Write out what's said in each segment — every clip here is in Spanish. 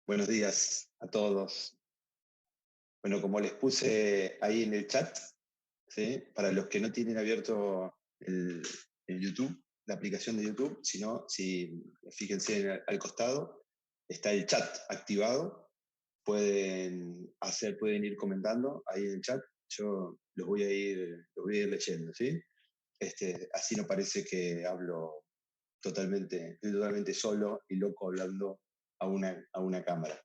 Buenos días a todos. Bueno, como les puse ahí en el chat, ¿sí? Para los que no tienen abierto el YouTube, la aplicación de YouTube, si fíjense al costado, está el chat activado. Pueden ir comentando ahí en el chat. Yo los voy a ir leyendo, ¿sí? Así no parece que estoy totalmente solo y loco hablando a una cámara.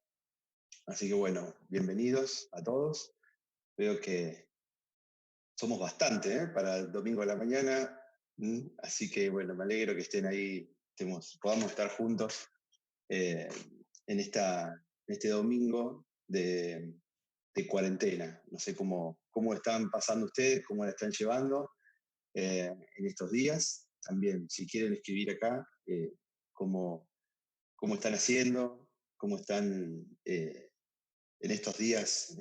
Así que bueno, bienvenidos a todos. Veo que somos bastante, ¿eh? Para el domingo a la mañana. Así que bueno, me alegro que estén ahí, podamos estar juntos eh, en este domingo de cuarentena. No sé cómo están pasando ustedes, cómo la están llevando en estos días. También, si quieren escribir acá, cómo, cómo están haciendo, cómo están en estos días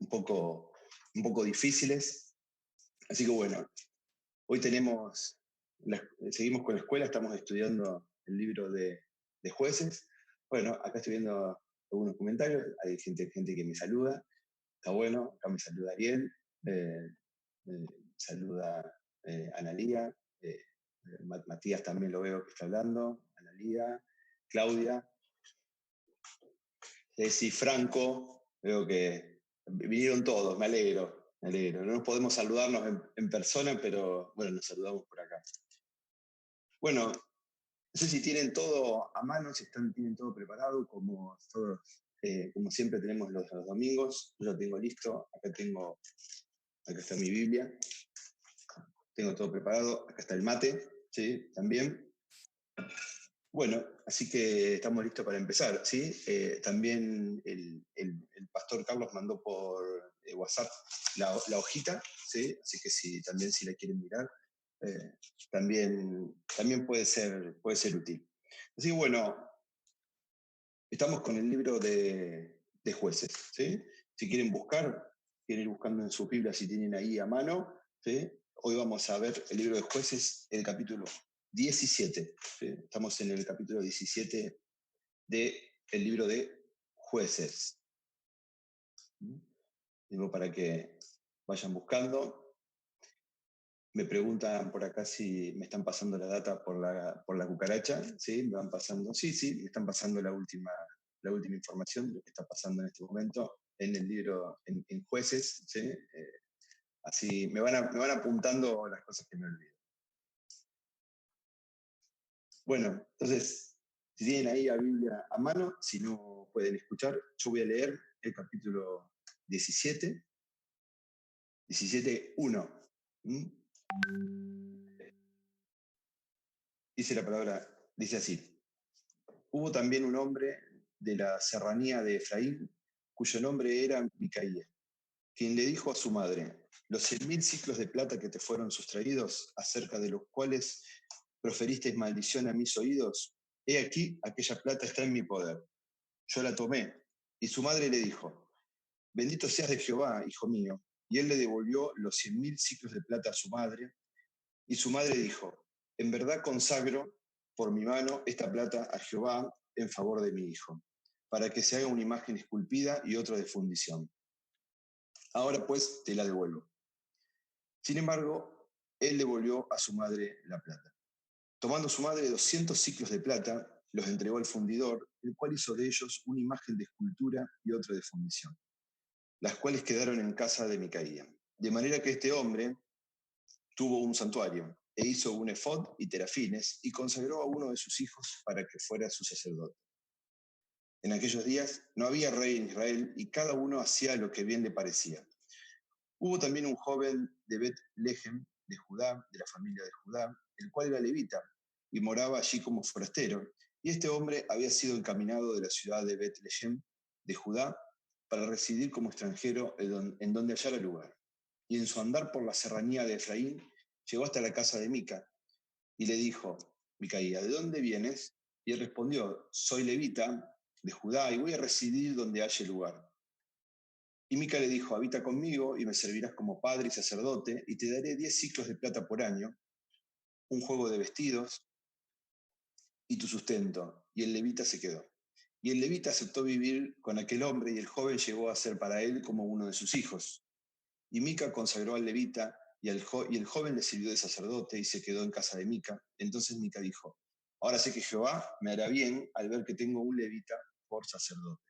un poco difíciles. Así que bueno, hoy seguimos con la escuela, estamos estudiando el libro de jueces. Bueno, acá estoy viendo algunos comentarios, hay gente que me saluda, está bueno, acá me saluda Ariel, eh, eh, saluda Analía, Matías también lo veo que está hablando, Analía, Claudia, Ceci, Franco, veo que vinieron todos, me alegro, me alegro. No nos podemos saludarnos en persona, pero bueno, nos saludamos por acá. Bueno, no sé si tienen todo a mano, si tienen todo preparado, como siempre tenemos los domingos. Yo lo tengo listo, acá está mi Biblia, tengo todo preparado, acá está el mate, ¿sí? También. Bueno, así que estamos listos para empezar, ¿sí? También el pastor Carlos mandó por WhatsApp la hojita, ¿sí? Así que si la quieren mirar, eh, también puede ser útil. Así que bueno, estamos con el libro de jueces, ¿sí? Si quieren ir buscando en su Biblia si tienen ahí a mano, ¿sí? Hoy vamos a ver el libro de jueces, el capítulo 17. ¿Sí? Estamos en el capítulo 17 del libro de jueces. Digo, para que vayan buscando. Me preguntan por acá si me están pasando la data por la cucaracha. ¿Sí? Me van pasando. Sí, me están pasando la última información de lo que está pasando en este momento en el libro, en jueces. ¿Sí? Así me van apuntando las cosas que me olvido. Bueno, entonces, si tienen ahí la Biblia a mano, si no pueden escuchar, yo voy a leer el capítulo 17, 17:1. Dice la palabra, dice así: hubo también un hombre de la serranía de Efraín, cuyo nombre era Micaía, quien le dijo a su madre: los 100.000 ciclos de plata que te fueron sustraídos, acerca de los cuales proferisteis maldición a mis oídos, he aquí, aquella plata está en mi poder. Yo la tomé. Y su madre le dijo: bendito seas de Jehová, hijo mío. Y él le devolvió los 100.000 ciclos de plata a su madre. Y su madre dijo: en verdad consagro por mi mano esta plata a Jehová en favor de mi hijo, para que se haga una imagen esculpida y otra de fundición. Ahora pues te la devuelvo. Sin embargo, él devolvió a su madre la plata. Tomando su madre 200 ciclos de plata, los entregó al fundidor, el cual hizo de ellos una imagen de escultura y otra de fundición, las cuales quedaron en casa de Micaía. De manera que este hombre tuvo un santuario, e hizo un efod y terafines, y consagró a uno de sus hijos para que fuera su sacerdote. En aquellos días no había rey en Israel, y cada uno hacía lo que bien le parecía. Hubo también un joven de Bet-Lehem, de Judá, de la familia de Judá, el cual era levita, y moraba allí como forastero, y este hombre había sido encaminado de la ciudad de Bet-Lehem, de Judá, para residir como extranjero en donde hallara lugar. Y en su andar por la serranía de Efraín, llegó hasta la casa de Mica, y le dijo: Micaía, ¿de dónde vienes? Y él respondió: soy levita de Judá, y voy a residir donde halle lugar. Y Mica le dijo: habita conmigo, y me servirás como padre y sacerdote, y te daré 10 ciclos de plata por año, un juego de vestidos, y tu sustento. Y el levita se quedó. Y el levita aceptó vivir con aquel hombre y el joven llegó a ser para él como uno de sus hijos. Y Mica consagró al levita y el joven le sirvió de sacerdote y se quedó en casa de Mica. Entonces Mica dijo, ahora sé que Jehová me hará bien al ver que tengo un levita por sacerdote.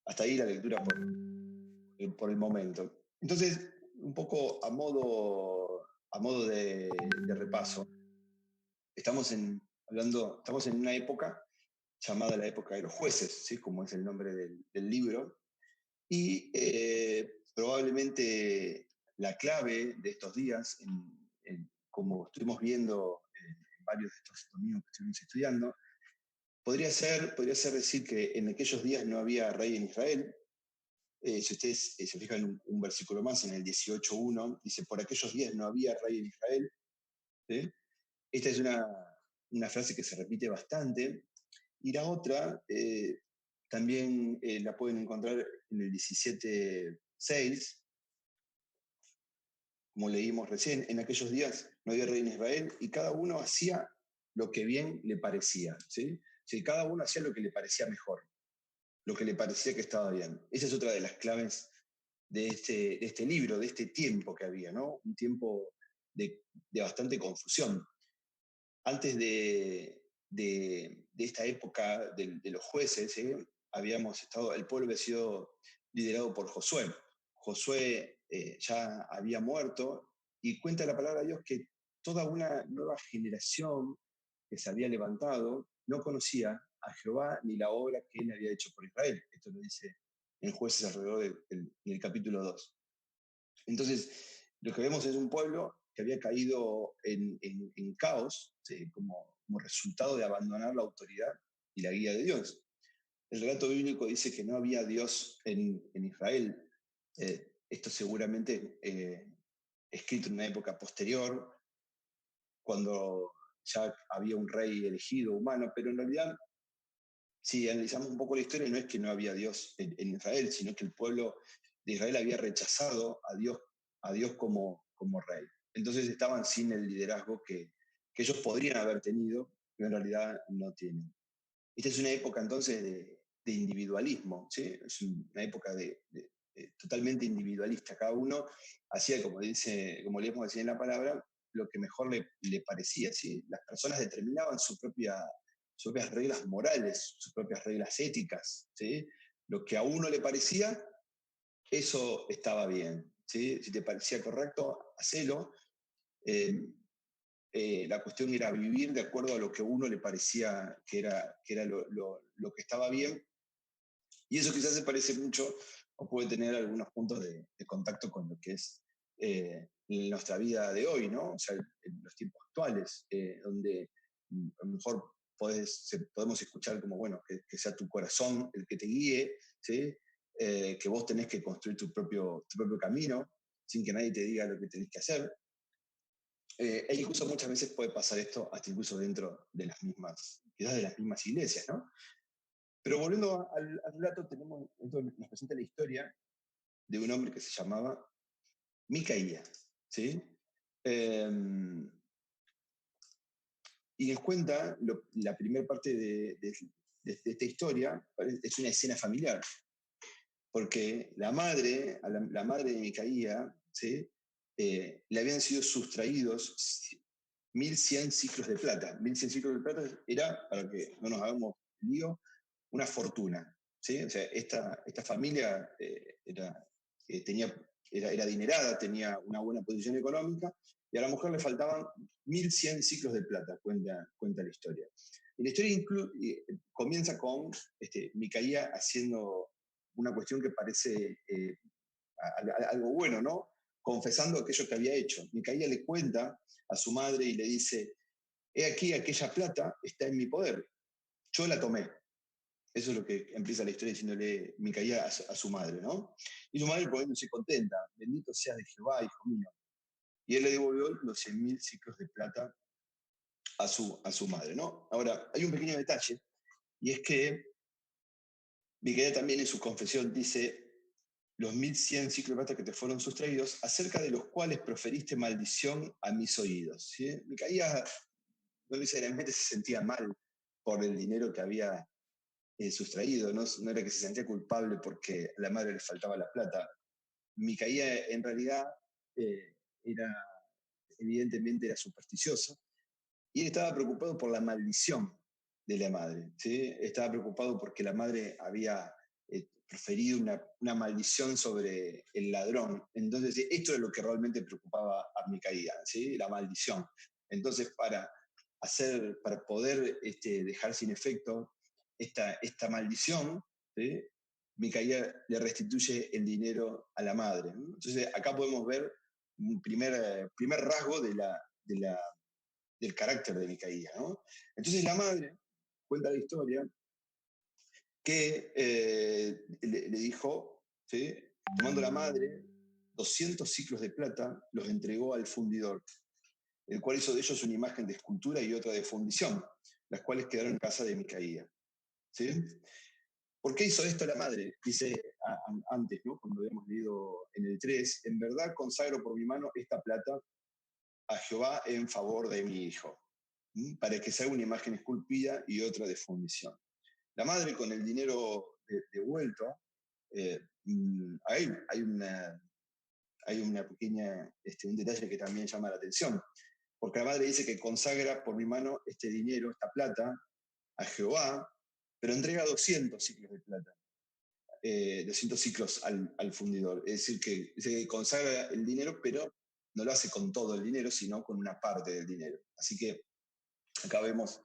Hasta ahí la lectura por el momento. Entonces, un poco a modo de repaso, estamos en una época llamada la época de los jueces, ¿sí? Como es el nombre del libro, y probablemente la clave de estos días, como estuvimos viendo en varios de estos domingos que estuvimos estudiando, podría ser decir que en aquellos días no había rey en Israel. Si ustedes se fijan un versículo más, en el 18.1, dice, por aquellos días no había rey en Israel. ¿Sí? Esta es una frase que se repite bastante. Y la otra también la pueden encontrar en el 17.6, como leímos recién, en aquellos días no había rey en Israel y cada uno hacía lo que bien le parecía. ¿Sí? Sí, cada uno hacía lo que le parecía mejor, lo que le parecía que estaba bien. Esa es otra de las claves de este libro, de este tiempo que había, ¿no? Un tiempo de bastante confusión. Antes de esta época de los jueces, el pueblo había sido liderado por Josué. Josué ya había muerto y cuenta la palabra de Dios que toda una nueva generación que se había levantado no conocía a Jehová ni la obra que él había hecho por Israel. Esto lo dice en Jueces alrededor del capítulo 2. Entonces, lo que vemos es un pueblo que había caído en caos, ¿sí? Como resultado de abandonar la autoridad y la guía de Dios. El relato bíblico dice que no había Dios en Israel. Esto seguramente escrito en una época posterior, cuando ya había un rey elegido humano, pero en realidad, si analizamos un poco la historia, no es que no había Dios en Israel, sino que el pueblo de Israel había rechazado a Dios como rey. Entonces estaban sin el liderazgo que ellos podrían haber tenido, pero en realidad no tienen. Esta es una época entonces de individualismo, ¿sí? Es una época totalmente individualista. Cada uno hacía, como leemos así en la palabra, lo que mejor le parecía, ¿sí? Las personas determinaban sus propias reglas morales, sus propias reglas éticas, ¿sí? Lo que a uno le parecía, eso estaba bien, ¿sí? Si te parecía correcto, hacelo. Eh, la cuestión era vivir de acuerdo a lo que a uno le parecía que era lo que estaba bien. Y eso quizás se parece mucho o puede tener algunos puntos de contacto con lo que es nuestra vida de hoy, ¿no? O sea, en los tiempos actuales, donde a lo mejor podemos escuchar como, bueno, que sea tu corazón el que te guíe, ¿sí? Que vos tenés que construir tu propio camino sin que nadie te diga lo que tenés que hacer. E incluso muchas veces puede pasar esto hasta incluso dentro de las mismas, quizás de las mismas iglesias, ¿no? Pero volviendo al relato, nos presenta la historia de un hombre que se llamaba Micaías, ¿sí? Eh, y nos cuenta la primera parte de esta historia, es una escena familiar, porque la madre de Micaías, ¿sí? Le habían sido sustraídos 1.100 ciclos de plata. 1.100 ciclos de plata era, para que no nos hagamos lío, una fortuna. ¿Sí? O sea, esta familia era adinerada, tenía una buena posición económica, y a la mujer le faltaban 1.100 ciclos de plata, cuenta la historia. Y la historia comienza con Micaía haciendo una cuestión que parece algo bueno, ¿no? Confesando aquello que había hecho. Micaía le cuenta a su madre y le dice, he aquí, aquella plata está en mi poder, yo la tomé. Eso es lo que empieza la historia diciéndole Micaía a su madre, ¿no? Y su madre poniéndose contenta, bendito seas de Jehová, hijo mío. Y él le devolvió los 100.000 ciclos de plata a su madre, ¿no? Ahora, hay un pequeño detalle, y es que Micaía también en su confesión dice, los 1.100 ciclos de plata que te fueron sustraídos, acerca de los cuales proferiste maldición a mis oídos. ¿Sí? Micaía no necesariamente se sentía mal por el dinero que había sustraído, no era que se sentía culpable porque a la madre le faltaba la plata. Micaía en realidad era, evidentemente era supersticioso, y él estaba preocupado por la maldición de la madre, ¿sí? Estaba preocupado porque la madre había proferido una maldición sobre el ladrón. Entonces, esto es lo que realmente preocupaba a Micaía, ¿sí? La maldición. Entonces, para poder dejar sin efecto esta maldición, ¿sí? Micaía le restituye el dinero a la madre, ¿no? Entonces, acá podemos ver un primer rasgo del carácter de Micaía, ¿no? Entonces la madre cuenta la historia que le dijo, ¿sí? Tomando la madre 200 ciclos de plata, los entregó al fundidor, el cual hizo de ellos una imagen de escultura y otra de fundición, las cuales quedaron en casa de Micaía. ¿Sí? ¿Por qué hizo esto la madre? Dice antes, ¿no? Cuando habíamos leído en el 3, en verdad consagro por mi mano esta plata a Jehová en favor de mi hijo, para que se haga una imagen esculpida y otra de fundición. La madre con el dinero devuelto, hay una pequeña, un detalle que también llama la atención, porque la madre dice que consagra por mi mano este dinero, esta plata, a Jehová, pero entrega 200 ciclos de plata, 200 ciclos al fundidor. Es decir, que se consagra el dinero, pero no lo hace con todo el dinero, sino con una parte del dinero. Así que acá vemos,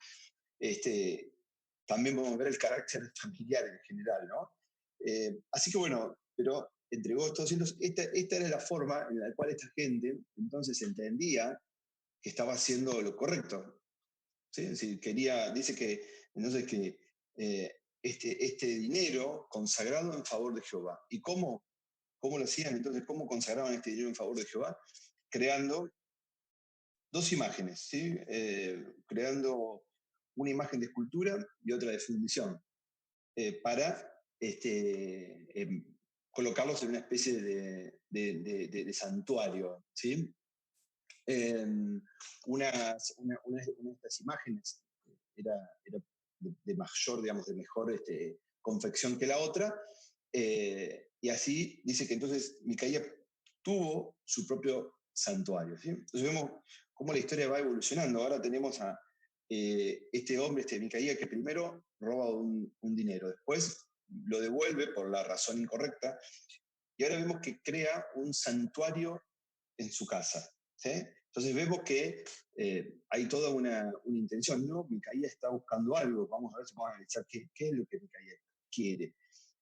también podemos ver el carácter familiar en general, ¿no? Así que bueno, pero entregó estos 200, esta era la forma en la cual esta gente entonces entendía que estaba haciendo lo correcto. ¿Sí? Es decir, dice que entonces que este dinero consagrado en favor de Jehová. ¿Y cómo lo hacían entonces? ¿Cómo consagraban este dinero en favor de Jehová? Creando dos imágenes, ¿sí? Creando una imagen de escultura y otra de fundición, para colocarlos en una especie de santuario. ¿Sí? Eh, una de estas imágenes era de mayor, digamos, de mejor confección que la otra, y así dice que entonces Micaía tuvo su propio santuario. ¿Sí? Entonces vemos cómo la historia va evolucionando. Ahora tenemos a este hombre, Micaía, que primero roba un dinero, después lo devuelve por la razón incorrecta, y ahora vemos que crea un santuario en su casa. ¿Sí? Entonces vemos que hay toda una intención, ¿no? Micaía está buscando algo, vamos a ver si podemos analizar qué es lo que Micaía quiere.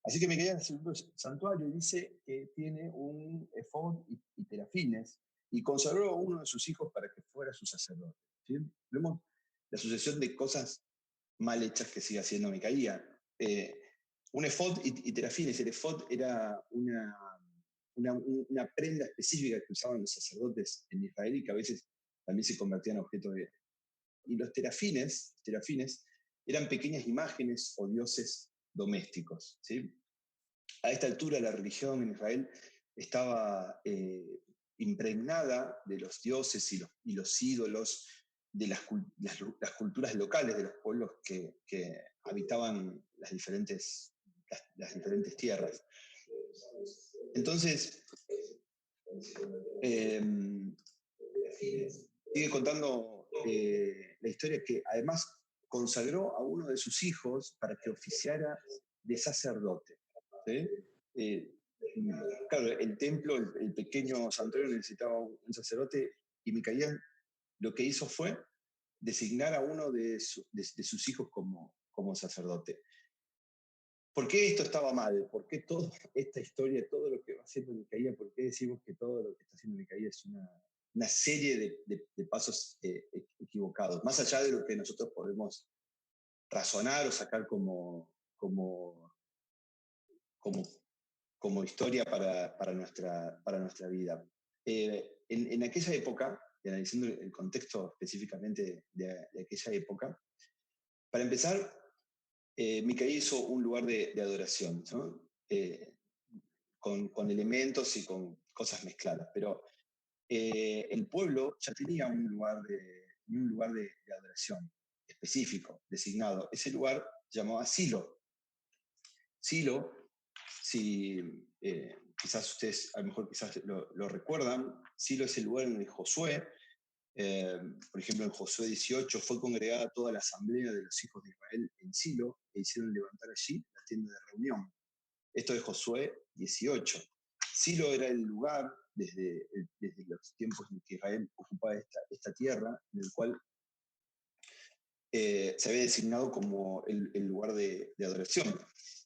Así que Micaía hace un santuario y dice que tiene un efod y terafines, y consagró a uno de sus hijos para que fuera su sacerdote. ¿Sí? Vemos la sucesión de cosas mal hechas que sigue haciendo Micaía. Un efod y terafines, el efod era una prenda específica que usaban los sacerdotes en Israel y que a veces también se convertían en objeto de... Y los terafines eran pequeñas imágenes o dioses domésticos. ¿Sí? A esta altura la religión en Israel estaba impregnada de los dioses y los ídolos de las culturas locales de los pueblos que habitaban las diferentes tierras. Entonces, eh, sigue contando la historia que además consagró a uno de sus hijos para que oficiara de sacerdote. ¿Sí? Eh, claro, el templo, el pequeño santuario necesitaba un sacerdote, y Micaía lo que hizo fue designar a uno de sus hijos como sacerdote. ¿Por qué esto estaba mal? ¿Por qué toda esta historia, todo lo que va haciendo Micaía, por qué decimos que todo lo que está haciendo Micaía es una serie de pasos equivocados? Más allá de lo que nosotros podemos razonar o sacar como, como historia para nuestra vida. En aquella época, y analizando el contexto específicamente de aquella época, para empezar, Micaía hizo un lugar de adoración, ¿no? Con elementos y con cosas mezcladas, pero el pueblo ya tenía un lugar de adoración específico, designado. Ese lugar se llamaba Silo. Silo, si quizás ustedes a lo mejor quizás lo recuerdan, Silo es el lugar en el que Josué, por ejemplo en Josué 18, fue congregada toda la asamblea de los hijos de Israel en Silo e hicieron levantar allí la tienda de reunión. Esto es Josué 18. Silo era el lugar desde los tiempos en que Israel ocupaba esta tierra, en el cual se había designado como el lugar de adoración.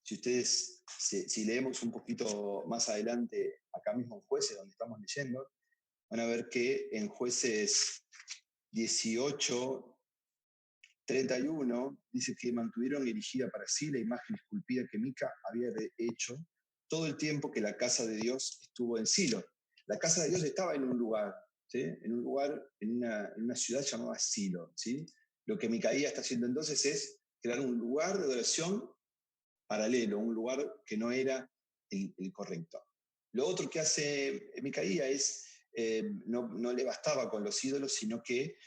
Si ustedes, si leemos un poquito más adelante, acá mismo en Jueces, donde estamos leyendo, van a ver que en Jueces 18, 31, dice que mantuvieron erigida para sí la imagen esculpida que Mica había hecho todo el tiempo que la casa de Dios estuvo en Silo. La casa de Dios estaba en un lugar, ¿sí? En un lugar, en una ciudad llamada Silo, ¿sí? Lo que Micaía está haciendo entonces es crear un lugar de adoración paralelo, un lugar que no era el correcto. Lo otro que hace Micaía es, no le bastaba con los ídolos, sino que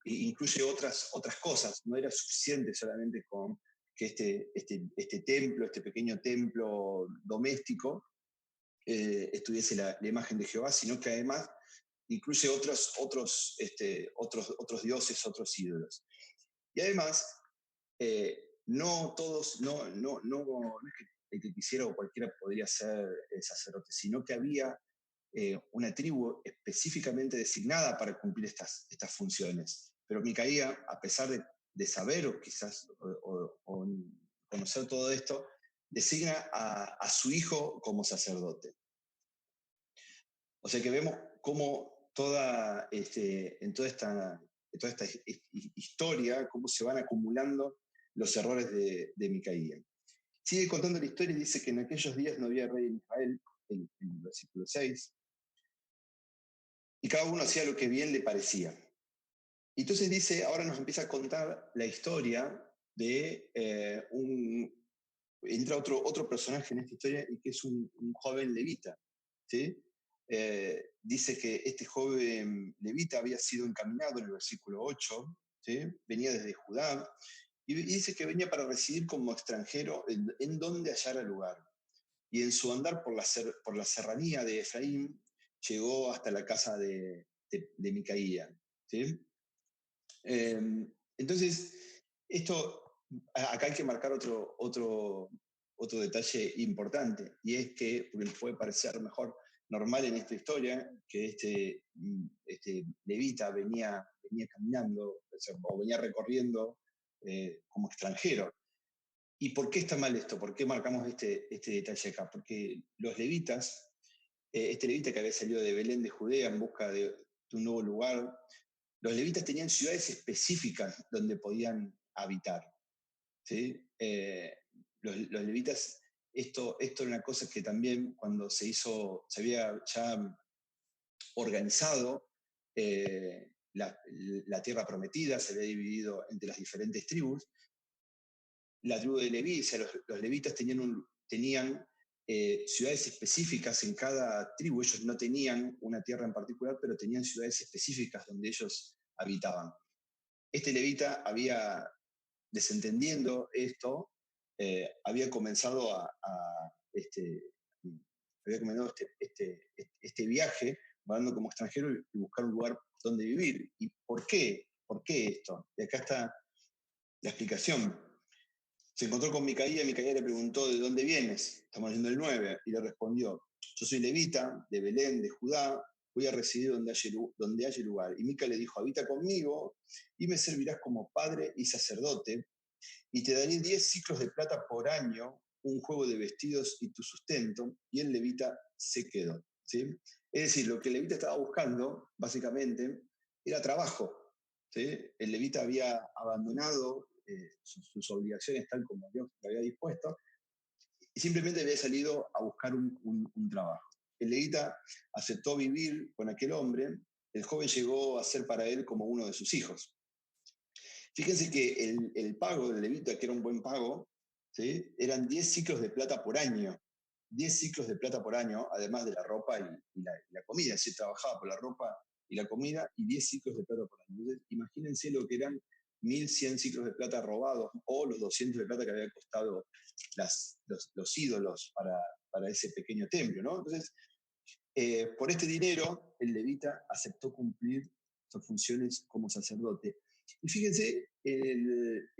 incluye otras cosas. No era suficiente solamente con que este templo, este pequeño templo doméstico, estuviese la imagen de Jehová, sino que además incluye otros dioses, otros ídolos. Y además, no todos, no es que el que quisiera o cualquiera podría ser sacerdote, sino que había una tribu específicamente designada para cumplir estas funciones. Pero Micaía, a pesar de saber o quizás o conocer todo esto, designa a su hijo como sacerdote. O sea que vemos cómo en toda esta historia, cómo se van acumulando los errores de Micaía. Sigue contando la historia y dice que en aquellos días no había rey en Israel, en el versículo 6, y cada uno hacía lo que bien le parecía. Entonces dice, ahora nos empieza a contar la historia de entra otro personaje en esta historia y que es un joven levita, ¿sí? Dice que este joven levita había sido encaminado en el versículo 8, ¿sí? Venía desde Judá, y dice que venía para residir como extranjero en donde hallara lugar. Y en su andar por la serranía de Efraín, llegó hasta la casa de Micaía, ¿sí? Entonces, acá hay que marcar otro detalle importante, y es que, porque nos puede parecer mejor normal en esta historia, que este levita venía caminando, o venía recorriendo como extranjero. ¿Y por qué está mal esto? ¿Por qué marcamos este detalle acá? Porque los levitas, este levita que había salido de Belén de Judea en busca de un nuevo lugar, los levitas tenían ciudades específicas donde podían habitar, ¿sí? Los levitas, esto era una cosa que también cuando se había ya organizado la tierra prometida, se había dividido entre las diferentes tribus. La tribu de Leví, o sea, los levitas tenían ciudades específicas en cada tribu. Ellos no tenían una tierra en particular, pero tenían ciudades específicas donde ellos habitaban. Este levita desentendiendo esto, había comenzado había comenzado este viaje, hablando como extranjero y buscar un lugar donde vivir. ¿Y por qué? ¿Por qué esto? Y acá está la explicación. Se encontró con Micaía y Micaía le preguntó, ¿de dónde vienes? Estamos leyendo el 9, y le respondió, yo soy levita, de Belén, de Judá, voy a residir donde haya lugar. Y Mica le dijo, habita conmigo y me servirás como padre y sacerdote, y te daré 10 ciclos de plata por año, un juego de vestidos y tu sustento. Y el levita se quedó, ¿sí? Es decir, lo que el levita estaba buscando, básicamente, era trabajo, ¿sí? El levita había abandonado sus obligaciones tal como Dios le había dispuesto, y simplemente había salido a buscar un trabajo. El levita aceptó vivir con aquel hombre. El joven llegó a ser para él como uno de sus hijos. Fíjense que el pago del levita, que era un buen pago, ¿sí? Eran 10 ciclos de plata por año. 10 ciclos de plata por año, además de la ropa y la comida. Se trabajaba por la ropa y la comida, y 10 ciclos de plata por año. Entonces, imagínense lo que eran 1100 ciclos de plata robados o los 200 de plata que había costado los ídolos para ese pequeño templo, ¿no? Entonces, por este dinero, el levita aceptó cumplir sus funciones como sacerdote. Y fíjense, en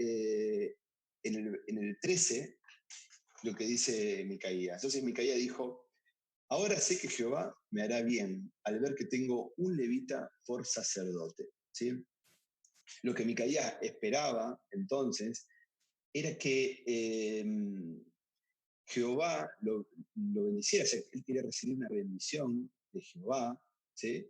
el 13, lo que dice Micaías. Entonces Micaías dijo, ahora sé que Jehová me hará bien al ver que tengo un levita por sacerdote. ¿Sí? Lo que Micaías esperaba entonces era que Jehová lo bendiciera, o sea, él quería recibir una bendición de Jehová, ¿sí?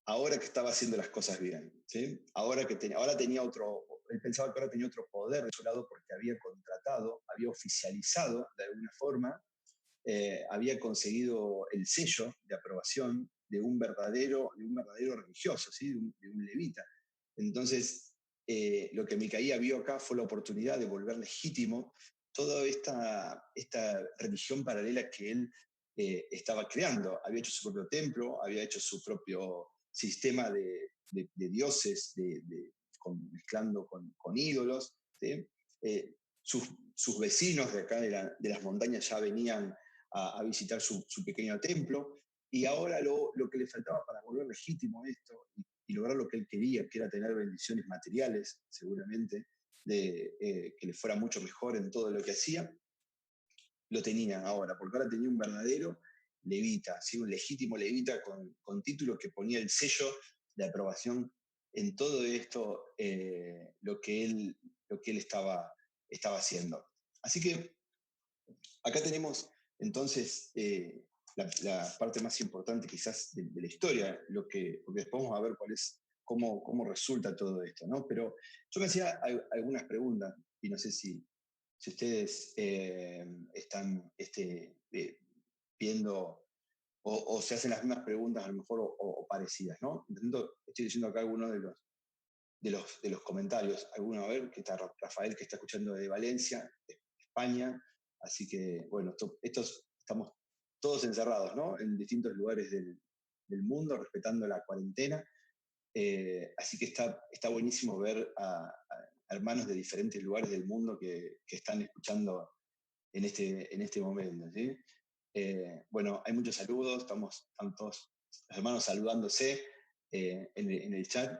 Ahora que estaba haciendo las cosas bien, ¿sí? Ahora tenía otro, él pensaba que ahora tenía otro poder de su lado porque había contratado, había oficializado de alguna forma, había conseguido el sello de aprobación de un verdadero religioso, ¿sí? De un levita. Entonces, lo que Micaía vio acá fue la oportunidad de volver legítimo toda esta religión paralela que él estaba creando. Había hecho su propio templo, había hecho su propio sistema de dioses, mezclando con ídolos. ¿Sí? Sus vecinos de acá de las montañas ya venían a visitar su pequeño templo, y ahora lo que le faltaba para volver legítimo esto y lograr lo que él quería, que era tener bendiciones materiales, seguramente, que le fuera mucho mejor en todo lo que hacía, lo tenía ahora, porque ahora tenía un verdadero levita, ¿sí? Un legítimo levita con título que ponía el sello de aprobación en todo esto, lo que él estaba haciendo. Así que acá tenemos entonces la parte más importante quizás de la historia, porque después vamos a ver cómo resulta todo esto, ¿no? Pero yo me hacía algunas preguntas y no sé si ustedes están viendo o se hacen las mismas preguntas a lo mejor o parecidas, ¿no? Estoy diciendo acá algunos de los comentarios. Alguno, a ver, que está Rafael, que está escuchando de Valencia, de España. Así que, bueno, estos estamos todos encerrados, ¿no? En distintos lugares del mundo, respetando la cuarentena. Así que está buenísimo ver a hermanos de diferentes lugares del mundo que están escuchando en este momento, ¿sí? Bueno, hay muchos saludos, están todos los hermanos saludándose en el chat.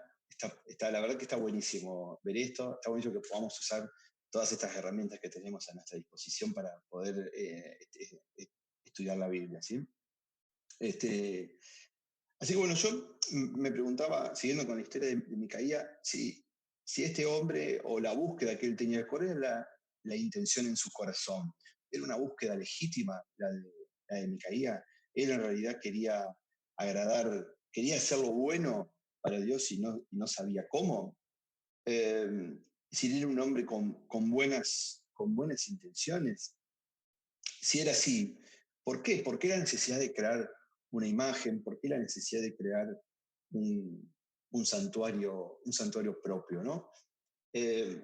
La verdad que está buenísimo ver esto, está buenísimo que podamos usar todas estas herramientas que tenemos a nuestra disposición para poder estudiar la Biblia, ¿sí? Así que bueno, yo me preguntaba, siguiendo con la historia de Micaía, si este hombre o la búsqueda que él tenía, ¿cuál era la intención en su corazón? ¿Era una búsqueda legítima la de Micaía? Él en realidad quería quería hacer lo bueno para Dios y no sabía cómo. Eh, si era un hombre con buenas intenciones. Si era así, ¿por qué? ¿Por qué la necesidad de crear una imagen? ¿Por qué la necesidad de crear un santuario propio, ¿no? Eh,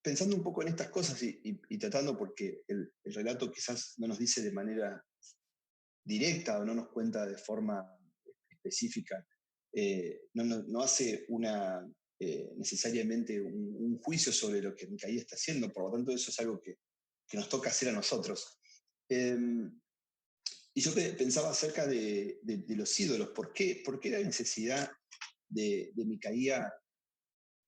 Pensando un poco en estas cosas y tratando, porque el relato quizás no nos dice de manera directa o no nos cuenta de forma específica, no hace necesariamente un juicio sobre lo que Micaía está haciendo, por lo tanto eso es algo que nos toca hacer a nosotros. Eh, y yo pensaba acerca de los ídolos. ¿Por qué la necesidad de Micaía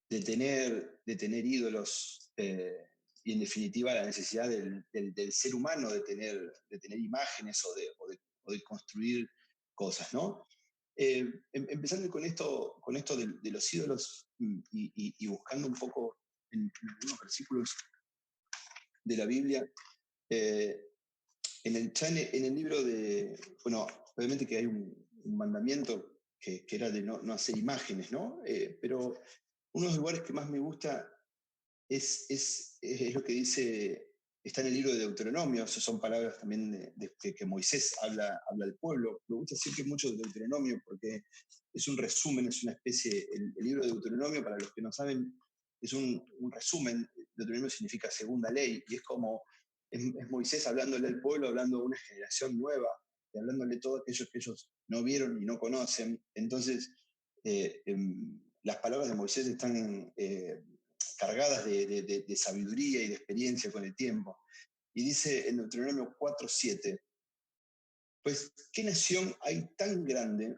de tener ídolos? Y en definitiva la necesidad del ser humano de tener imágenes o de construir cosas, ¿no? Empezando con esto de los ídolos y buscando un poco en algunos versículos de la Biblia, eh, en el libro bueno, obviamente que hay un mandamiento que era de no hacer imágenes, ¿no? Pero uno de los lugares que más me gusta es lo que dice, está en el libro de Deuteronomio. Esas son palabras también que Moisés habla al pueblo. Me gusta siempre mucho de Deuteronomio porque es un resumen, es una especie, el libro de Deuteronomio, para los que no saben, es un resumen. Deuteronomio significa segunda ley, y es como, es Moisés hablándole al pueblo, hablando a una generación nueva, y hablándole todo aquello que ellos no vieron y no conocen. Entonces, las palabras de Moisés están cargadas de sabiduría y de experiencia con el tiempo. Y dice en Deuteronomio 4:7, pues, ¿qué nación hay tan grande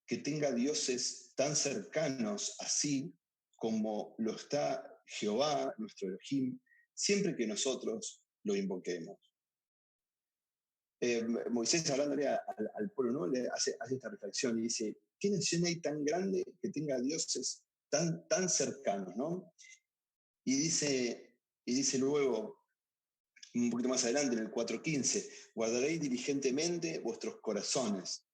que tenga dioses tan cercanos así como lo está Jehová, nuestro Elohim, siempre que nosotros lo invoquemos? Moisés hablándole al pueblo, ¿no? Le hace esta reflexión y dice, ¿qué nación hay tan grande que tenga dioses tan cercanos, ¿no? Y dice luego, un poquito más adelante, en el 4:15, guardaréis diligentemente vuestros corazones,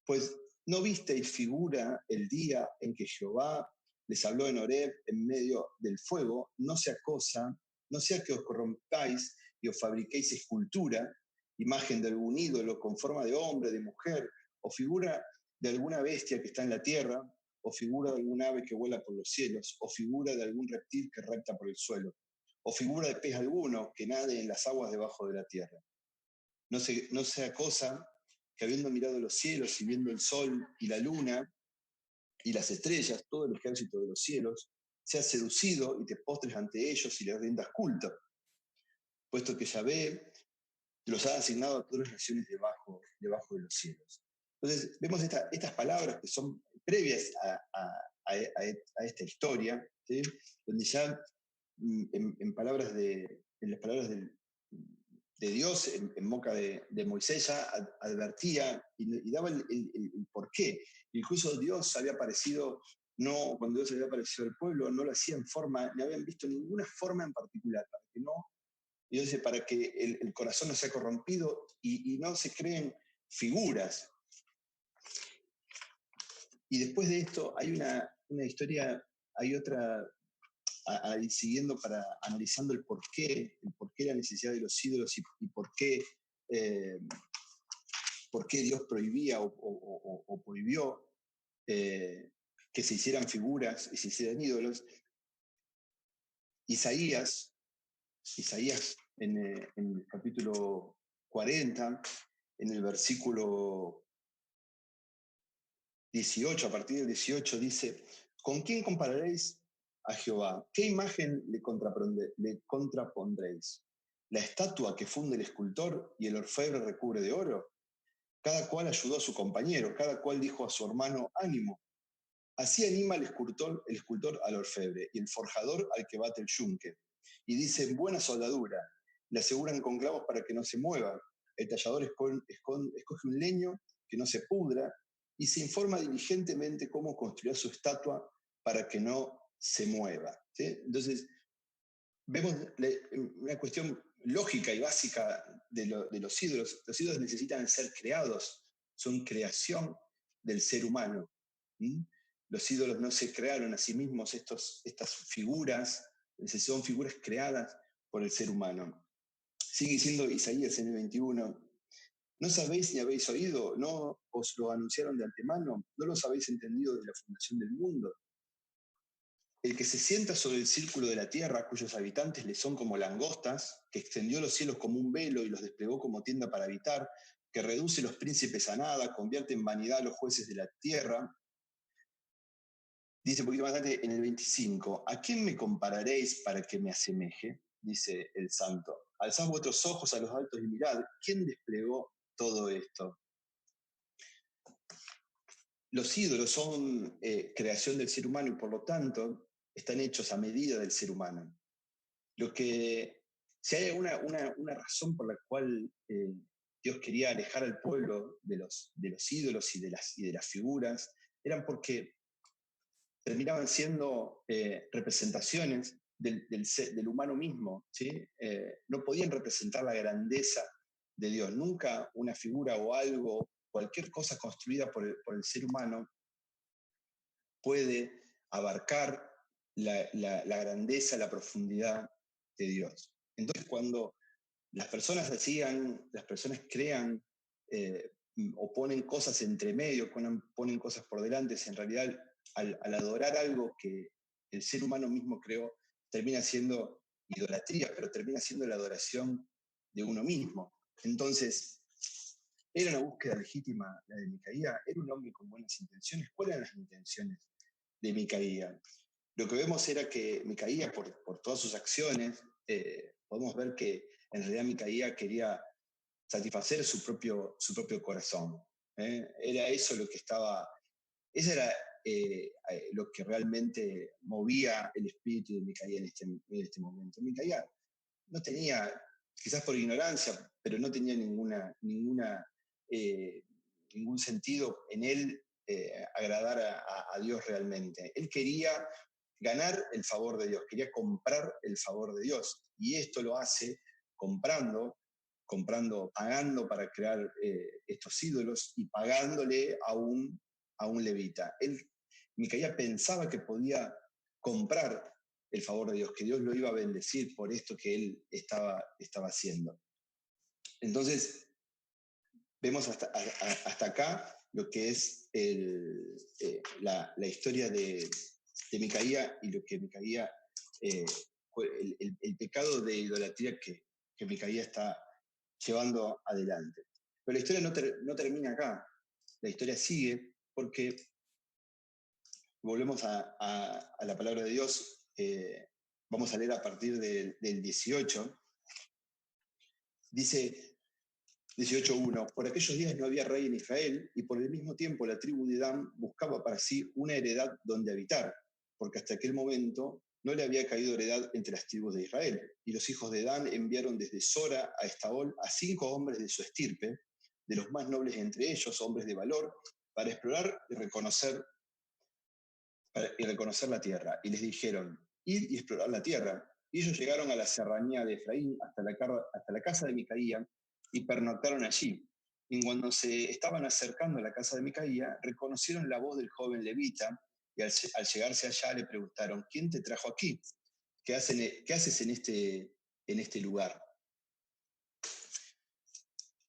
pues no visteis figura el día en que Jehová les habló en Horeb en medio del fuego, no sea cosa, no sea que os corrompáis y os fabriquéis escultura, imagen de algún ídolo con forma de hombre, de mujer, o figura de alguna bestia que está en la tierra, o figura de algún ave que vuela por los cielos, o figura de algún reptil que repta por el suelo, o figura de pez alguno que nade en las aguas debajo de la tierra. No sea cosa que habiendo mirado los cielos y viendo el sol y la luna y las estrellas, todo el ejército de los cielos, seas seducido y te postres ante ellos y les rindas culto, puesto que Yahvé los ha asignado a todas las naciones debajo de los cielos. Entonces, vemos estas palabras que son previas a esta historia, ¿sí? Donde ya en las palabras de Dios, en boca de Moisés, ya advertía y daba el porqué. Incluso Dios había aparecido, no, cuando Dios había aparecido al pueblo, no lo hacía en forma, no habían visto ninguna forma en particular, para que no, y dice, para que el corazón no sea corrompido y no se creen figuras. Y después de esto hay una historia, hay otra siguiendo analizando el porqué la necesidad de los ídolos y eh, por qué Dios prohibía o prohibió que se hicieran figuras y se hicieran ídolos. Isaías en el capítulo 40, en el versículo 18, a partir del 18 dice, ¿con quién compararéis a Jehová? ¿Qué imagen le contrapondréis? ¿La estatua que funde el escultor y el orfebre recubre de oro? Cada cual ayudó a su compañero, cada cual dijo a su hermano, ánimo. Así anima el escultor al orfebre y el forjador al que bate el yunque. Y dice, buena soldadura, le aseguran con clavos para que no se mueva. El tallador escoge un leño que no se pudra y se informa diligentemente cómo construir su estatua para que no se mueva. ¿Sí? Entonces, vemos una cuestión lógica y básica de los ídolos. Los ídolos necesitan ser creados, son creación del ser humano. ¿Mm? Los ídolos no se crearon a sí mismos, estas figuras, son figuras creadas por el ser humano. Sigue diciendo Isaías en el 21, ¿no sabéis ni habéis oído? ¿No os lo anunciaron de antemano? ¿No los habéis entendido de la fundación del mundo? El que se sienta sobre el círculo de la tierra, cuyos habitantes le son como langostas, que extendió los cielos como un velo y los desplegó como tienda para habitar, que reduce los príncipes a nada, convierte en vanidad a los jueces de la tierra. Dice un poquito más adelante en el 25, ¿a quién me compararéis para que me asemeje? Dice el santo. Alzad vuestros ojos a los altos y mirad, ¿quién desplegó todo esto? Los ídolos son creación del ser humano y por lo tanto están hechos a medida del ser humano. Lo que, si hay una razón por la cual Dios quería alejar al pueblo de los ídolos y de las figuras, eran porque terminaban siendo representaciones del humano mismo, ¿sí? No podían representar la grandeza de Dios. Nunca una figura o algo, cualquier cosa construida por el ser humano puede abarcar la grandeza, la profundidad de Dios. Entonces, cuando las personas crean eh, o ponen cosas entre medio, ponen cosas por delante, en realidad al adorar algo que el ser humano mismo creó, termina siendo idolatría, pero termina siendo la adoración de uno mismo. Entonces, era una búsqueda legítima la de Micaía, era un hombre con buenas intenciones. ¿Cuáles eran las intenciones de Micaía. Lo que vemos era que Micaía, por todas sus acciones, podemos ver que en realidad Micaía quería satisfacer su propio corazón. Era eso lo que estaba, eso era lo que realmente movía el espíritu de Micaía en este momento. Micaía no tenía, quizás por ignorancia, pero no tenía eh, ningún sentido en él agradar a Dios realmente. Él quería ganar el favor de Dios, quería comprar el favor de Dios. Y esto lo hace comprando, pagando para crear estos ídolos y pagándole a un levita. Micaía pensaba que podía comprar el favor de Dios, que Dios lo iba a bendecir por esto que él estaba haciendo. Entonces, vemos hasta acá lo que es la historia de Micaía y lo que Micaía, el pecado de idolatría que Micaía está llevando adelante. Pero la historia no termina acá, la historia sigue porque volvemos a la palabra de Dios. Vamos a leer a partir del 18. Dice 18.1: por aquellos días no había rey en Israel, y por el mismo tiempo la tribu de Dan buscaba para sí una heredad donde habitar, porque hasta aquel momento no le había caído heredad entre las tribus de Israel. Y los hijos de Dan enviaron desde Sora a Estaol a 5 hombres de su estirpe, de los más nobles entre ellos, hombres de valor, para explorar y reconocer la tierra. Y les dijeron: id y explorar la tierra. Y ellos llegaron a la serranía de Efraín, hasta la casa de Micaía, y pernoctaron allí. Y cuando se estaban acercando a la casa de Micaía, reconocieron la voz del joven levita, y al llegarse allá le preguntaron: ¿quién te trajo aquí? ¿Qué haces en este lugar?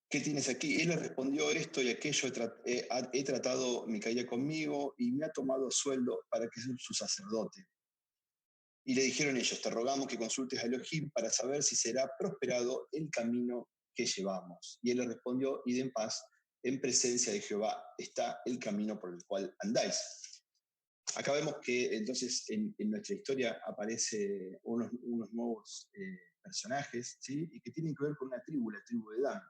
¿Qué tienes aquí? Él le respondió: esto y aquello he tratado Micaía conmigo, y me ha tomado sueldo para que sea su sacerdote. Y le dijeron ellos: te rogamos que consultes a Elohim para saber si será prosperado el camino que llevamos. Y él le respondió: id en paz, en presencia de Jehová está el camino por el cual andáis. Acá vemos que entonces en nuestra historia aparece unos nuevos personajes, ¿sí? Y que tienen que ver con una tribu, la tribu de Dan.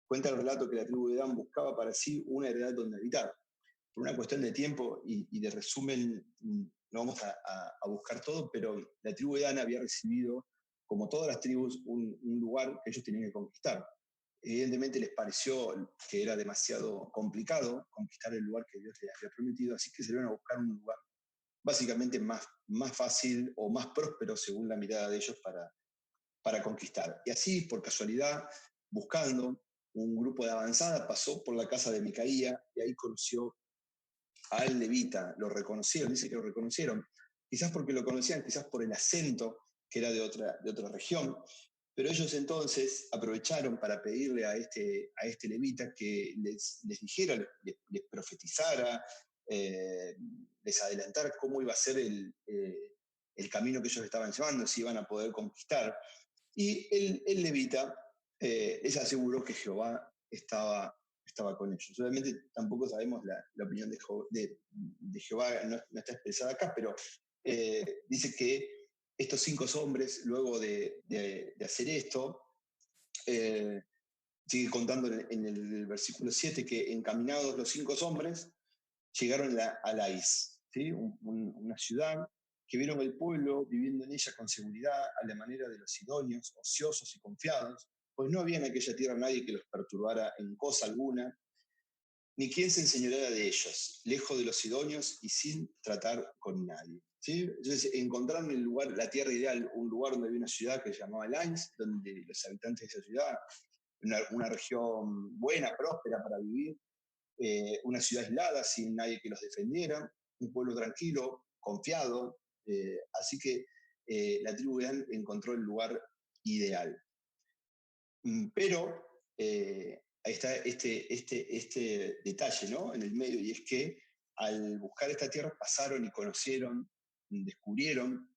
Cuenta el relato que la tribu de Dan buscaba para sí una heredad donde habitar. Por una cuestión de tiempo y de resumen, no vamos a buscar todo, pero la tribu de Dan había recibido, como todas las tribus, un lugar que ellos tenían que conquistar. Evidentemente les pareció que era demasiado complicado conquistar el lugar que Dios les había prometido, así que se iban a buscar un lugar básicamente más fácil o más próspero según la mirada de ellos para conquistar. Y así, por casualidad, buscando, un grupo de avanzada pasó por la casa de Micaía y ahí conoció al levita. Lo reconocieron, dice que lo reconocieron, quizás porque lo conocían, quizás por el acento que era de otra región, pero ellos entonces aprovecharon para pedirle a este levita que les dijera, les profetizara, les adelantara cómo iba a ser el camino que ellos estaban llevando, si iban a poder conquistar. Y el levita les aseguró que Jehová estaba con ellos. Obviamente tampoco sabemos la opinión de Jehová, no está expresada acá, pero dice que estos 5 hombres, luego de hacer esto, sigue contando en el versículo 7 que encaminados los 5 hombres, llegaron a Lais, ¿sí? Una ciudad que vieron el pueblo viviendo en ella con seguridad, a la manera de los sidonios, ociosos y confiados, pues no había en aquella tierra nadie que los perturbara en cosa alguna, ni quien se enseñoreara de ellos, lejos de los sidonios y sin tratar con nadie. ¿Sí? Entonces encontraron el lugar, la tierra ideal, un lugar donde había una ciudad que se llamaba Lais, donde los habitantes de esa ciudad, una región buena, próspera para vivir, una ciudad aislada, sin nadie que los defendiera, un pueblo tranquilo, confiado, así que la tribu de Dan encontró el lugar ideal. Pero ahí está este detalle, ¿no? En el medio, y es que al buscar esta tierra pasaron y conocieron, descubrieron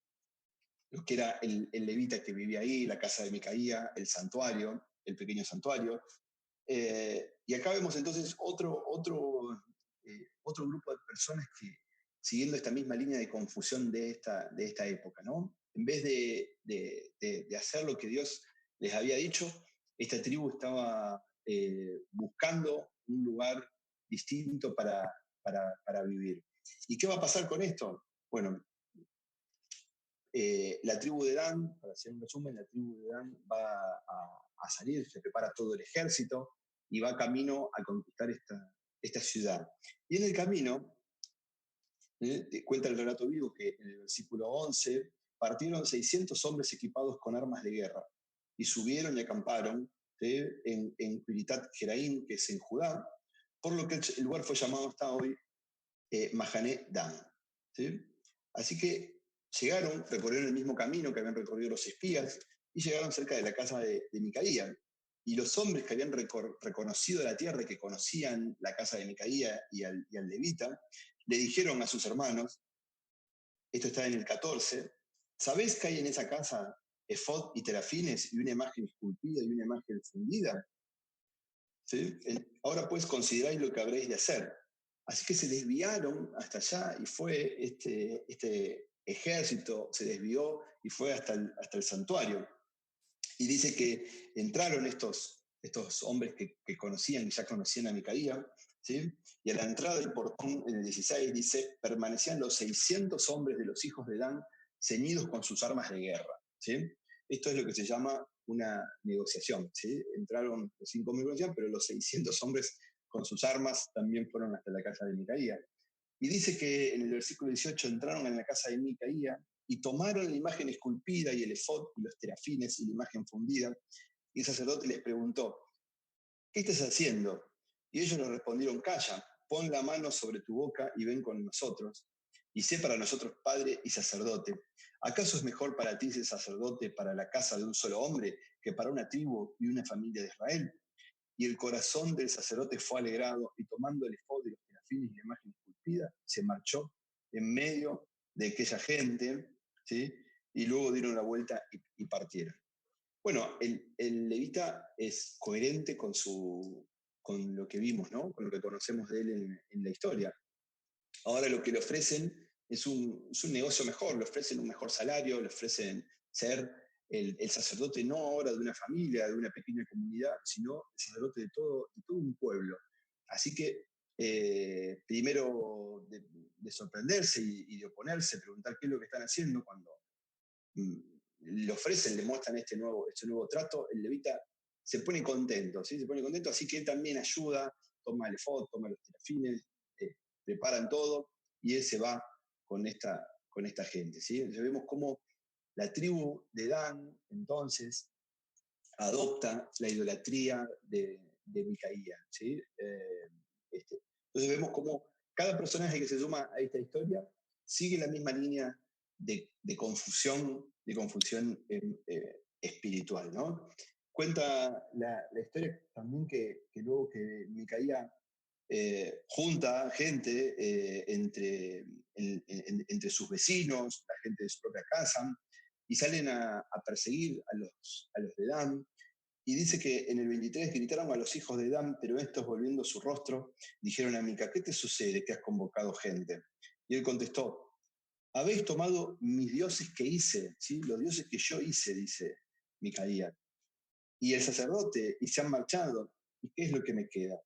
lo que era el levita que vivía ahí, la casa de Micaía, el santuario, el pequeño santuario. Y acá vemos entonces otro grupo de personas siguiendo esta misma línea de confusión de esta época, ¿no? En vez de hacer lo que Dios les había dicho, esta tribu estaba buscando un lugar distinto para vivir. ¿Y qué va a pasar con esto? Bueno, la tribu de Dan, para hacer un resumen, la tribu de Dan va a salir, se prepara todo el ejército y va camino a conquistar esta ciudad. Y en el camino, cuenta el relato vivo que en el versículo 11, partieron 600 hombres equipados con armas de guerra y subieron y acamparon, ¿sí?, en Kiriat Jeraim, que es en Judá, por lo que el lugar fue llamado hasta hoy Mahané Dan. ¿Sí? Así que llegaron, recorrieron el mismo camino que habían recorrido los espías y llegaron cerca de la casa de Micaía. Y los hombres que habían reconocido la tierra y que conocían la casa de Micaía y al levita, le dijeron a sus hermanos, esto está en el 14, ¿sabés que hay en esa casa efod y terafines y una imagen esculpida y una imagen fundida? ¿Sí? Ahora pues consideráis lo que habréis de hacer. Así que se desviaron hasta allá y fue este ejército, se desvió y fue hasta el santuario. Y dice que entraron estos hombres que conocían, que ya conocían a Micaía, ¿sí? Y a la entrada del portón, en el 16, dice, permanecían los 600 hombres de los hijos de Dan ceñidos con sus armas de guerra. ¿Sí? Esto es lo que se llama una negociación. ¿Sí? Entraron los 5.000 conocían, pero los 600 hombres con sus armas también fueron hasta la casa de Micaía. Y dice que en el versículo 18 entraron en la casa de Micaía y tomaron la imagen esculpida y el efod y los terafines y la imagen fundida. Y el sacerdote les preguntó, ¿qué estás haciendo? Y ellos le respondieron, calla, pon la mano sobre tu boca y ven con nosotros. Y sé para nosotros padre y sacerdote. ¿Acaso es mejor para ti ser sacerdote para la casa de un solo hombre que para una tribu y una familia de Israel? Y el corazón del sacerdote fue alegrado, y tomando el efod y los terafines y la imagen esculpida, se marchó en medio de aquella gente, ¿sí? Y luego dieron la vuelta y partieron. Bueno, el levita es coherente con lo que vimos, ¿no? Con lo que conocemos de él en la historia. Ahora lo que le ofrecen es un negocio mejor, le ofrecen un mejor salario, le ofrecen ser el sacerdote no ahora de una familia, de una pequeña comunidad, sino el sacerdote de todo un pueblo. Así que primero de sorprenderse y de oponerse, preguntar qué es lo que están haciendo cuando le ofrecen, le muestran este nuevo trato, el levita se pone contento, ¿sí? Se pone contento, así que él también ayuda, toma el efod, toma los terafines, preparan todo, y él se va con esta gente, ¿sí? Entonces vemos cómo la tribu de Dan, entonces, adopta la idolatría de Micaía, ¿sí? Entonces vemos cómo cada personaje que se suma a esta historia sigue la misma línea de confusión espiritual, ¿no? Cuenta la historia también que luego que Micaía junta gente entre sus vecinos, la gente de su propia casa, y salen a perseguir a los de Dan. Y dice que en el 23 gritaron a los hijos de Dan, pero estos, volviendo su rostro, dijeron a Mica, ¿qué te sucede que has convocado gente? Y él contestó, habéis tomado mis dioses que hice, ¿sí? Los dioses que yo hice, dice Micaía, y el sacerdote, y se han marchado. ¿Y qué es lo que me queda?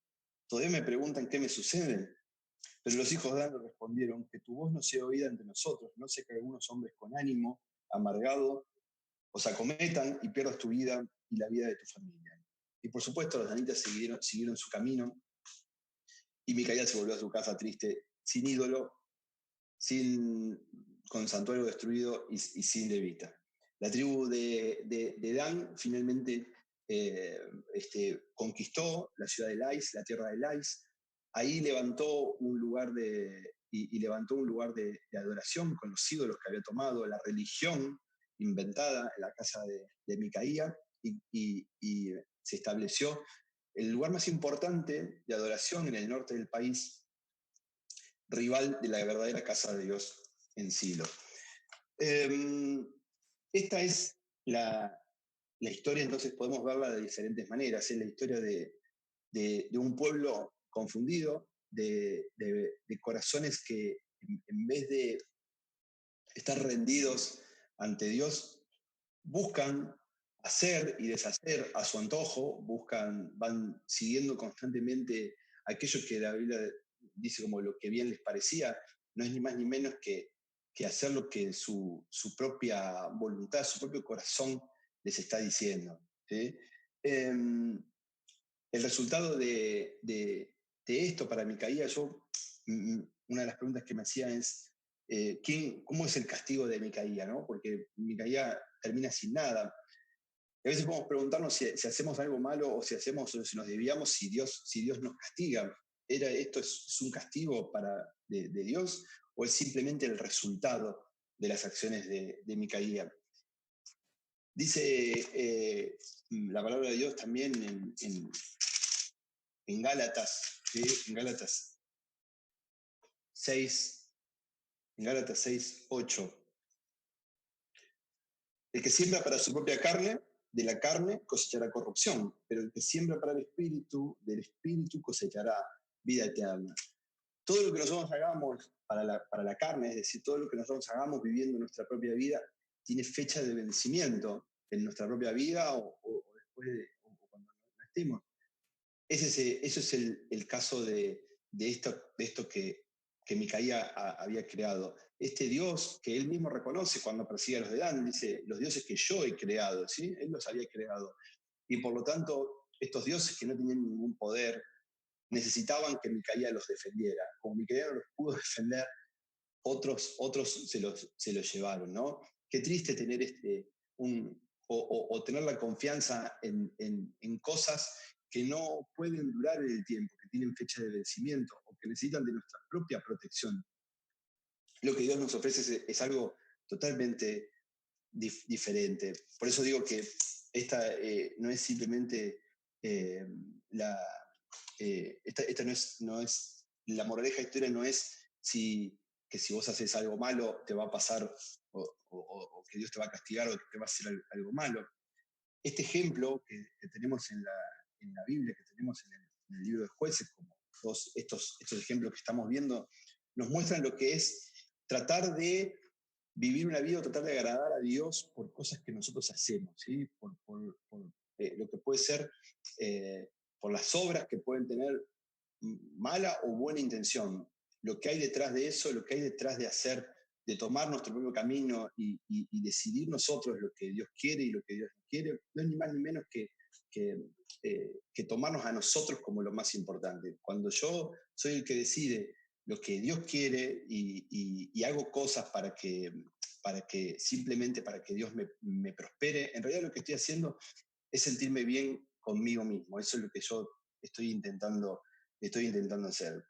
Todavía me preguntan qué me sucede. Pero los hijos de Dan le respondieron, que tu voz no sea oída entre nosotros, no sea que algunos hombres con ánimo amargado os acometan y pierdas tu vida y la vida de tu familia. Y por supuesto los danitas siguieron su camino, y Micaía se volvió a su casa triste, sin ídolo, con santuario destruido y sin levita. La tribu de Dan finalmente conquistó la ciudad de Lais, la tierra de Lais. Ahí levantó un lugar levantó un lugar de adoración con los ídolos que había tomado, la religión inventada en la casa de Micaía, y se estableció el lugar más importante de adoración en el norte del país, rival de la verdadera casa de Dios en Silo. Esta es la historia, entonces podemos verla de diferentes maneras. Es la historia de un pueblo confundido, de corazones que en vez de estar rendidos ante Dios, buscan hacer y deshacer a su antojo, van siguiendo constantemente aquello que la Biblia dice como lo que bien les parecía, no es ni más ni menos que hacer lo que su propia voluntad, su propio corazón les está diciendo. ¿Sí? Em, el resultado de esto para Micaía, una de las preguntas que me hacía es, ¿cómo es el castigo de Micaía? ¿No? Porque Micaía termina sin nada. Y a veces podemos preguntarnos si hacemos algo malo o o si nos desviamos, si Dios nos castiga. ¿Esto es un castigo de Dios o es simplemente el resultado de las acciones de Micaía? Dice la palabra de Dios también en Gálatas, ¿sí? seis, en Gálatas 6, 8. El que siembra para su propia carne, de la carne cosechará corrupción, pero el que siembra para el espíritu, del espíritu cosechará vida eterna. Todo lo que nosotros hagamos para la carne, es decir, todo lo que nosotros hagamos viviendo nuestra propia vida, tiene fecha de vencimiento en nuestra propia vida o después o cuando no estemos. Eso es el caso de esto que Micaía había creado. Este Dios que él mismo reconoce cuando persigue a los de Dan, dice, los dioses que yo he creado, ¿sí? Él los había creado. Y por lo tanto, estos dioses que no tenían ningún poder, necesitaban que Micaía los defendiera. Como Micaía no los pudo defender, otros se los llevaron, ¿no? Qué triste tener o tener la confianza en cosas que no pueden durar en el tiempo, que tienen fecha de vencimiento o que necesitan de nuestra propia protección. Lo que Dios nos ofrece es algo totalmente diferente. Por eso digo que esta no es simplemente eh, la... esta no es, la moraleja de la historia no es que si vos haces algo malo te va a pasar o que Dios te va a castigar o que te va a hacer algo malo. Este ejemplo que tenemos en la Biblia, que tenemos en el libro de Jueces, como todos estos ejemplos que estamos viendo, nos muestran lo que es tratar de vivir una vida o tratar de agradar a Dios por cosas que nosotros hacemos, ¿sí? Por lo que puede ser, por las obras que pueden tener mala o buena intención. Lo que hay detrás de eso, lo que hay detrás de hacer, de tomar nuestro propio camino y decidir nosotros lo que Dios quiere y lo que Dios no quiere, no es ni más ni menos que tomarnos a nosotros como lo más importante. Cuando yo soy el que decide lo que Dios quiere y hago cosas simplemente para que Dios me prospere, en realidad lo que estoy haciendo es sentirme bien conmigo mismo. Eso es lo que yo estoy intentando hacer.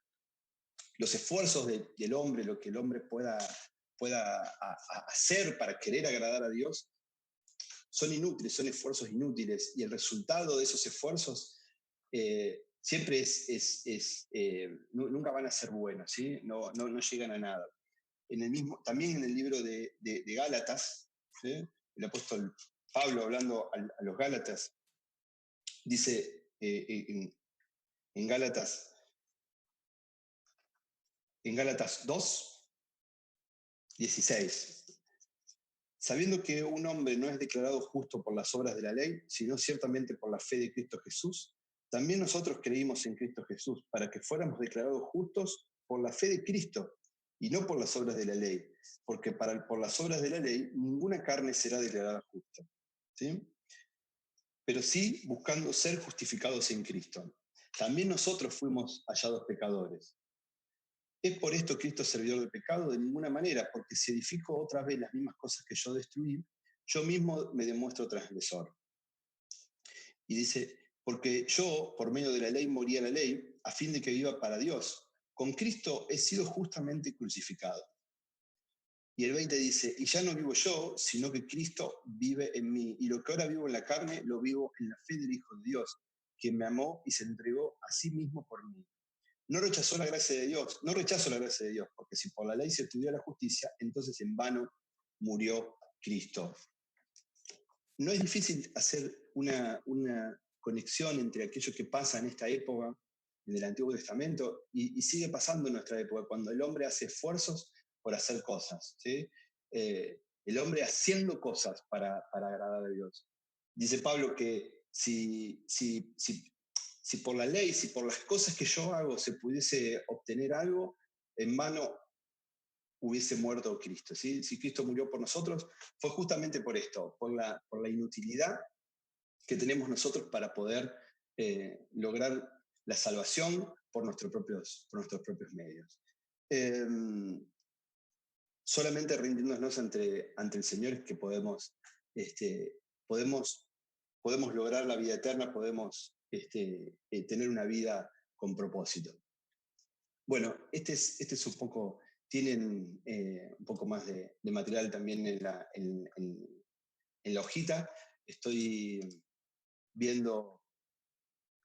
Los esfuerzos del hombre, lo que el hombre pueda hacer para querer agradar a Dios, son inútiles, son esfuerzos inútiles. Y el resultado de esos esfuerzos siempre nunca van a ser buenos, ¿sí? No llegan a nada. También en el libro de Gálatas, ¿sí? El apóstol Pablo hablando a los Gálatas, dice en Gálatas, en Gálatas 2, 16. Sabiendo que un hombre no es declarado justo por las obras de la ley, sino ciertamente por la fe de Cristo Jesús, también nosotros creímos en Cristo Jesús para que fuéramos declarados justos por la fe de Cristo y no por las obras de la ley, porque por las obras de la ley ninguna carne será declarada justa, ¿sí? Pero sí buscando ser justificados en Cristo. También nosotros fuimos hallados pecadores. ¿Es por esto Cristo servidor de pecado? De ninguna manera, porque si edifico otra vez las mismas cosas que yo destruí, yo mismo me demuestro transgresor. Y dice, porque yo, por medio de la ley, morí a la ley, a fin de que viva para Dios. Con Cristo he sido justamente crucificado. Y el 20 dice, y ya no vivo yo, sino que Cristo vive en mí. Y lo que ahora vivo en la carne, lo vivo en la fe del Hijo de Dios, que me amó y se entregó a sí mismo por mí. No rechazó la gracia de Dios, no rechazo la gracia de Dios, porque si por la ley se estudia la justicia, entonces en vano murió Cristo. No es difícil hacer una conexión entre aquello que pasa en esta época en el Antiguo Testamento, y sigue pasando en nuestra época, cuando el hombre hace esfuerzos por hacer cosas, ¿sí? El hombre haciendo cosas para agradar a Dios. Dice Pablo que si por la ley, si por las cosas que yo hago se pudiese obtener algo, en vano hubiese muerto Cristo. ¿Sí? Si Cristo murió por nosotros, fue justamente por esto, por la inutilidad que tenemos nosotros para poder lograr la salvación por nuestros propios medios. Eh, Solamente rindiéndonos ante el Señor es que este, podemos, podemos lograr la vida eterna, podemos tener una vida con propósito. Bueno, este es un poco, tienen un poco más de material también en la hojita. Estoy viendo,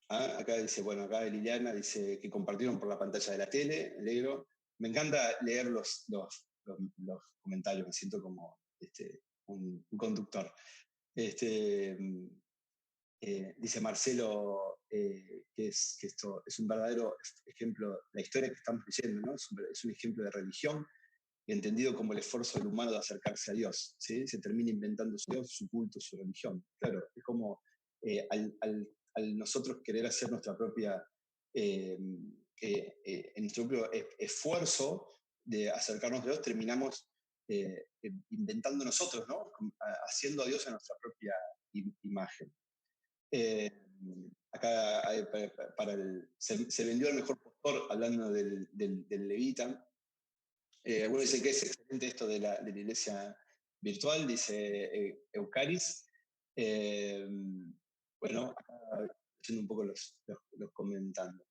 acá dice, bueno, acá Liliana dice que compartieron por la pantalla de la tele, alegro. Me encanta leer los comentarios, me siento como un conductor. Este, Dice Marcelo que esto es un verdadero ejemplo, la historia que estamos leyendo, ¿no? Es un ejemplo de religión, entendido como el esfuerzo del humano de acercarse a Dios. ¿Sí? Se termina inventando su Dios, su culto, su religión. Claro, es como al nosotros querer hacer nuestra propia, en nuestro propio esfuerzo de acercarnos a Dios, terminamos inventando nosotros, ¿no? Haciendo a Dios a nuestra propia imagen. Eh, Acá se vendió el mejor postor hablando del levita. Algunos dicen que es excelente esto de la iglesia virtual, dice Eucaris. Eh, bueno, acá haciendo un poco los comentando.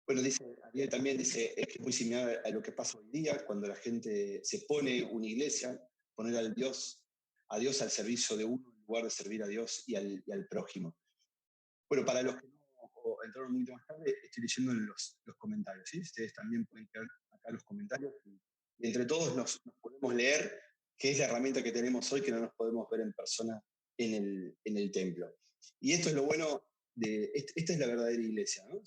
Bueno, dice, Ariel también dice, es que es muy similar a lo que pasa hoy día, cuando la gente se pone una iglesia, poner a Dios al servicio de uno en lugar de servir a Dios y al prójimo. Bueno, para los que no entraron un poquito más tarde, estoy leyendo los comentarios, ¿sí? Ustedes también pueden crear acá los comentarios y entre todos nos podemos leer, que es la herramienta que tenemos hoy, que no nos podemos ver en persona en el templo. Y esto es lo bueno esta es la verdadera iglesia, ¿no?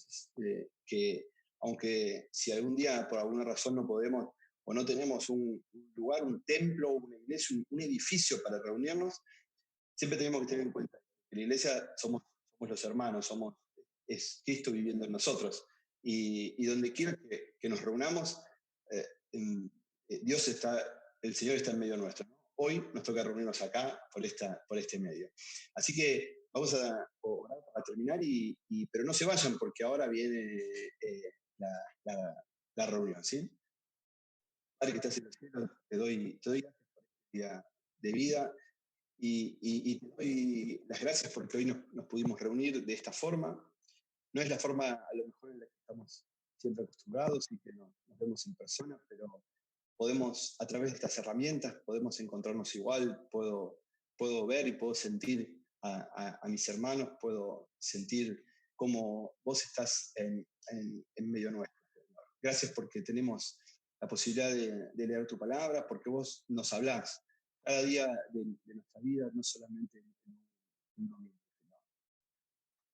Que aunque si algún día por alguna razón no podemos o no tenemos un lugar, un templo, una iglesia, un edificio para reunirnos, siempre tenemos que tener en cuenta que la iglesia somos los hermanos, es Cristo viviendo en nosotros. Y donde quiera que nos reunamos, eh, Dios está, el Señor está en medio nuestro, ¿no? Hoy nos toca reunirnos acá por este medio. Así que vamos a orar para terminar, pero no se vayan porque ahora viene la, la, la reunión, ¿sí? Padre que estás en el cielo, te doy gracias por este día de vida. Y te doy las gracias porque hoy nos pudimos reunir de esta forma. No es la forma a lo mejor en la que estamos siempre acostumbrados y que nos vemos en persona, pero podemos, a través de estas herramientas, podemos encontrarnos igual, puedo ver y puedo sentir a mis hermanos, puedo sentir cómo vos estás en medio nuestro. Gracias porque tenemos la posibilidad de leer tu palabra, porque vos nos hablás cada día de nuestra vida, no solamente en un domingo.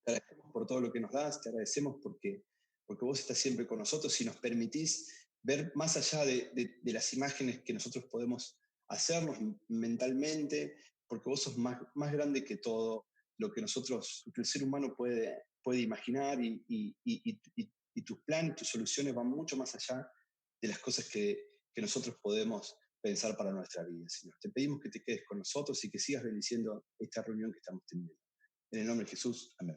Te agradecemos por todo lo que nos das, te agradecemos porque vos estás siempre con nosotros y nos permitís ver más allá de las imágenes que nosotros podemos hacernos mentalmente, porque vos sos más grande que todo lo que que el ser humano puede imaginar y tus planes, tus soluciones van mucho más allá de las cosas que nosotros podemos pensar para nuestra vida, Señor. Te pedimos que te quedes con nosotros y que sigas bendiciendo esta reunión que estamos teniendo. En el nombre de Jesús, amén.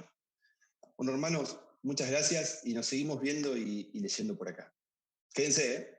Bueno, hermanos, muchas gracias y nos seguimos viendo y leyendo por acá. Quédense, ¿eh?